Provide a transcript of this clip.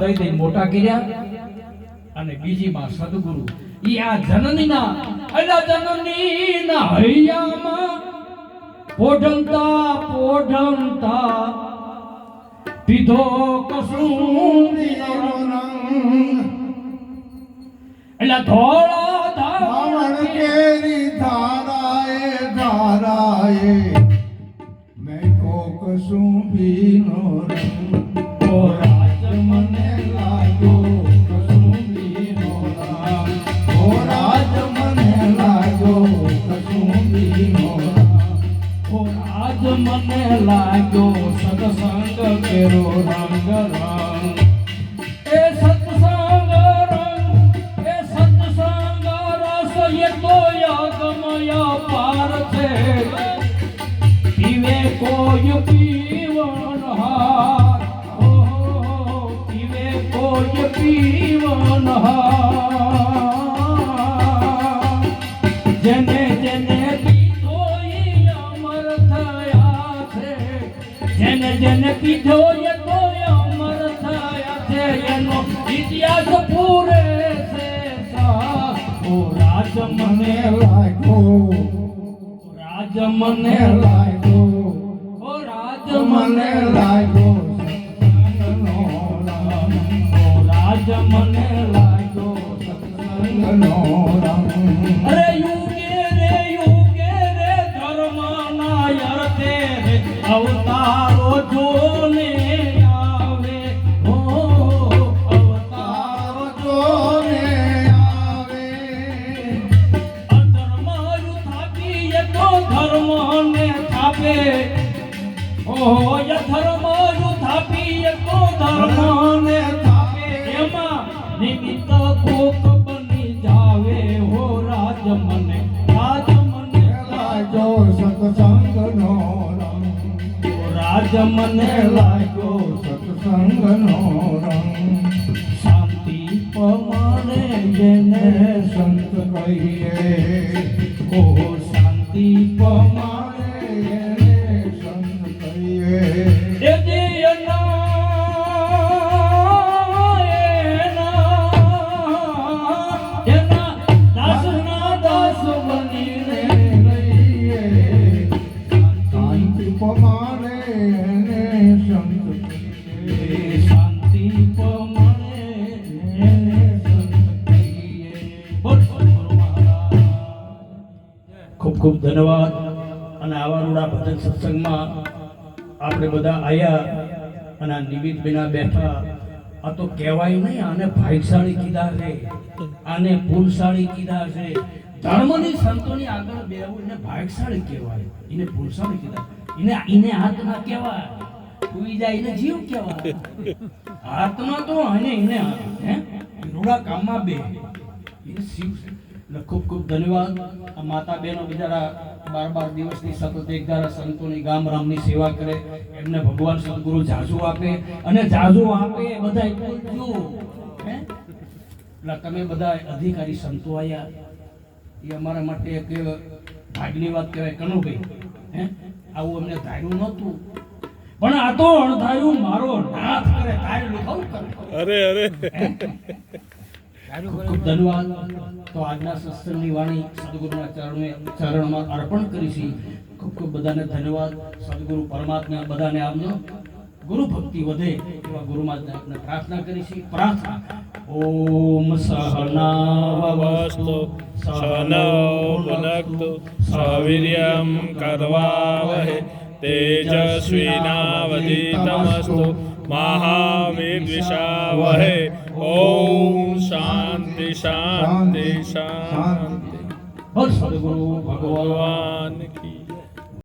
દઈ દઈ મોટા કર્યા અને બીજી માં સદગુરુ ઈ આ જનનીના અલા જનનીના હૈયામાં પોઢમતા પીધો કસુંબીનો રંગ એલા ધોળા ધાવણ કેરી ધારાએ મેં કો કસુંબીનો રંગ ઓ રાજ મને લાગ્યો કસુંબીનો રંગ ઓ રાજ મને લાગ્યો કસુંબીનો રંગ ઓ રાજ મને લાગ્યો સત્સંગ કેરો રંગ રંગ એ સત્સંગ રંગ એ સત્સંગ રસ એ તો યગમય પાર છે પીવે કોઈ પીવન હાર પીવે કોઈ પીવન હાર જેને જેને પીધો ઈ અમર થયા છે જેને જેને પીધો એ તો અમર થયા છે એનો ઇતિહાસ પૂરે છે ઓ રાજ મને લાગ્યો રાજ મને લાગ્યો ઓ રાજ મને લાગ્યો સત્સંગનો રંગ ઓ રાજ મને લાગ્યો સત્સંગનો રંગ અરે યુગે રે ધર્મના અર્થે અવતારો જોને આવે ઓ અવતારો જોને આવે અધર્મ યુથાપી એ તો ધર્મને થાપે ઓ અધર્મ યુથાપી એ તો ધર્મને થાપે એમાં નિમિત્ત કોક બની જાવે હો રાજ મને લાગ્યો સત્સંગનો રંગ રાજ મને લાગ્યો સત્સંગનો રંગ શાંતિ પમાણે જેને સંત કહીએ ઓ શાંતિ પમાણે જેને સંત કહીએ ખૂબ ખૂબ ધન્યવાદ અને આવા રૂડા ભજન સત્સંગમાં આપણે બધા આયા અને આ નિમિત્ત બિના બેઠા આ તો કહેવાય નહીં આને ભાગ્યશાળી કીધા છે આને પુલશાળી કીધા છે ધર્મની સંતોની આગળ બેહવું એને ભાગ્યશાળી કહેવાય એને પુલશાળી કીધા એને હાથ ના કહેવાય સુઈ જાય એને જીવ કહેવાય હાથમાં તો એને હે રૂડા કામમાં બે એને શિવ છે એટલે ખૂબ ખૂબ ધન્યવાદ આ માતા બહેનો બિચારા 12 દિવસની સતત એક ધારા સંતોની ગામ રામની સેવા કરે એમને ભગવાન સદગુરુ જાજુ આપે અને જાજુ આપે બધા બોલજો હે એટલે તમે બધા અધિકારી સંતો આયા એ અમારા માટે એક ભાગની વાત કહેવાય કનુભાઈ હે આવું અમને ધાર્યું નહોતું પણ આ તો અણધાર્યું મારો નાથ કરે ધાર્યું ખરું કરે અરે ખૂબ ધન્યવાદ તો આજના સત્સંગની વાણી સદગુરુના ચરણમાં અર્પણ કરીશી ખૂબ ખૂબ બધાને ધન્યવાદ સદગુરુ પરમાત્મા બધાને આપજો ગુરુ ભક્તિ વધે એવા ગુરુમાં આપણે પ્રાર્થના કરીશી પ્રાર્થના ઓમ સહનાવવતુ સહનૌ ભુનક્તુ સહવીર્યં કરવાવહે તેજસ્વીનાવધીતમસ્તુ महाविद्विषावहे ओम शांति शांति शांति। सद्गुरु भगवान की